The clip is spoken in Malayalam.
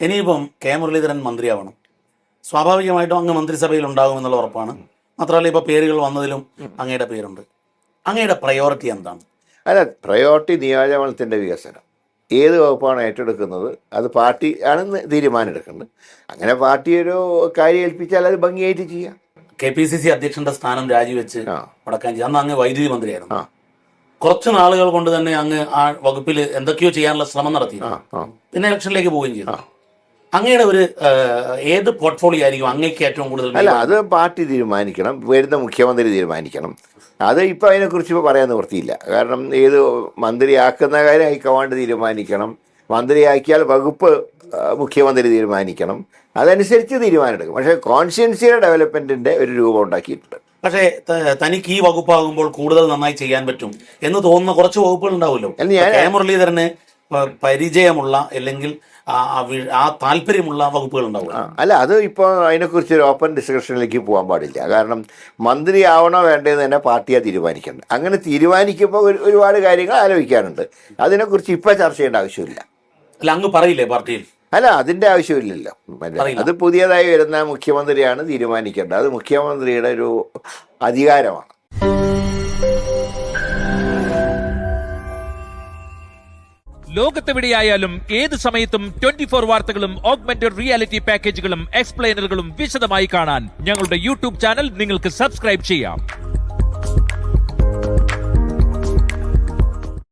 ഇനിയിപ്പം കെ മുരളീധരൻ മന്ത്രിയാവണം, സ്വാഭാവികമായിട്ടും അങ്ങ് മന്ത്രിസഭയിൽ ഉണ്ടാകുമെന്നുള്ള ഉറപ്പാണ്. മാത്രമല്ല ഇപ്പോൾ പേരുകൾ വന്നതിലും അങ്ങയുടെ പേരുണ്ട്. അങ്ങയുടെ പ്രയോറിറ്റി എന്താണ്? അല്ല, പ്രയോറിറ്റി നിയോജകമണ്ഡലത്തിൻ്റെ വികസനം. ഏത് വകുപ്പാണ് ഏറ്റെടുക്കുന്നത് അത് പാർട്ടി ആണ് തീരുമാനം എടുക്കുന്നത്. അങ്ങനെ പാർട്ടി ഒരു കാര്യം ഏൽപ്പിച്ചാൽ അത് ഭംഗിയായിട്ട് ചെയ്യാം. KPCC അധ്യക്ഷന്റെ സ്ഥാനം രാജിവെച്ച് വടക്കാഞ്ചേരി, അന്ന് അങ്ങ് വൈദ്യുതി മന്ത്രിയായിരുന്നു. കുറച്ച് നാളുകൾ കൊണ്ട് തന്നെ അങ്ങ് ആ വകുപ്പിൽ എന്തൊക്കെയോ ചെയ്യാനുള്ള ശ്രമം നടത്തി. പിന്നെ ഇലക്ഷനിലേക്ക് പോവുകയും ചെയ്തു. അങ്ങയുടെ ഒരു ഏത് പോർട്ട്ഫോളിയോ ആയിരിക്കും അങ്ങേക്ക് ഏറ്റവും കൂടുതൽ? അല്ല, അത് പാർട്ടി തീരുമാനിക്കണം, വരുന്ന മുഖ്യമന്ത്രി തീരുമാനിക്കണം. അത് ഇപ്പം അതിനെക്കുറിച്ച് ഇപ്പോൾ പറയാൻ നിവൃത്തിയില്ല. കാരണം ഏത് മന്ത്രിയാക്കുന്ന കാര്യം ഹൈക്കമാൻഡ് തീരുമാനിക്കണം. മന്ത്രിയാക്കിയാൽ വകുപ്പ് മുഖ്യമന്ത്രി തീരുമാനിക്കണം. അതനുസരിച്ച് തീരുമാനമെടുക്കും. പക്ഷേ കോൺസ്റ്റിറ്റ്യുവൻസിയുടെ ഡെവലപ്മെൻറ്റിൻ്റെ ഒരു രൂപം ഉണ്ടാക്കിയിട്ടുണ്ട്. പക്ഷേ തനിക്ക് ഈ വകുപ്പാകുമ്പോൾ കൂടുതൽ നന്നായി ചെയ്യാൻ പറ്റും എന്ന് തോന്നുന്ന കുറച്ച് വകുപ്പുകൾ ഉണ്ടാവുമല്ലോ. കെ മുരളീധരന് പരിചയമുള്ള അല്ലെങ്കിൽ ആ താല്പര്യമുള്ള വകുപ്പുകൾ ഉണ്ടാവും. അല്ല, അത് ഇപ്പോൾ അതിനെക്കുറിച്ച് ഒരു ഓപ്പൺ ഡിസ്കഷനിലേക്ക് പോകാൻ പാടില്ല. കാരണം മന്ത്രിയാവണോ വേണ്ടതെന്ന് തന്നെ പാർട്ടിയാണ് തീരുമാനിക്കേണ്ടത്. അങ്ങനെ തീരുമാനിക്കുമ്പോൾ ഒരുപാട് കാര്യങ്ങൾ ആലോചിക്കാനുണ്ട്. അതിനെക്കുറിച്ച് ഇപ്പോൾ ചർച്ച ചെയ്യേണ്ട ആവശ്യമില്ല. അല്ല, അങ്ങ് പറയില്ലേ പാർട്ടിയിൽ? അല്ല, അതിൻ്റെ ആവശ്യമില്ലല്ലോ. അത് പുതിയതായി വരുന്ന മുഖ്യമന്ത്രിയാണ് തീരുമാനിക്കേണ്ടത്. അത് മുഖ്യമന്ത്രിയുടെ ഒരു അധികാരമാണ്. ലോകത്തെവിടെയായാലും ഏത് സമയത്തും 24 വാർത്തകളും ഓഗ്മെന്റഡ് റിയാലിറ്റി പാക്കേജുകളും എക്സ്പ്ലെയിനറുകളും വിശദമായി കാണാൻ ഞങ്ങളുടെ യൂട്യൂബ് ചാനൽ നിങ്ങൾക്ക് സബ്സ്ക്രൈബ് ചെയ്യാം.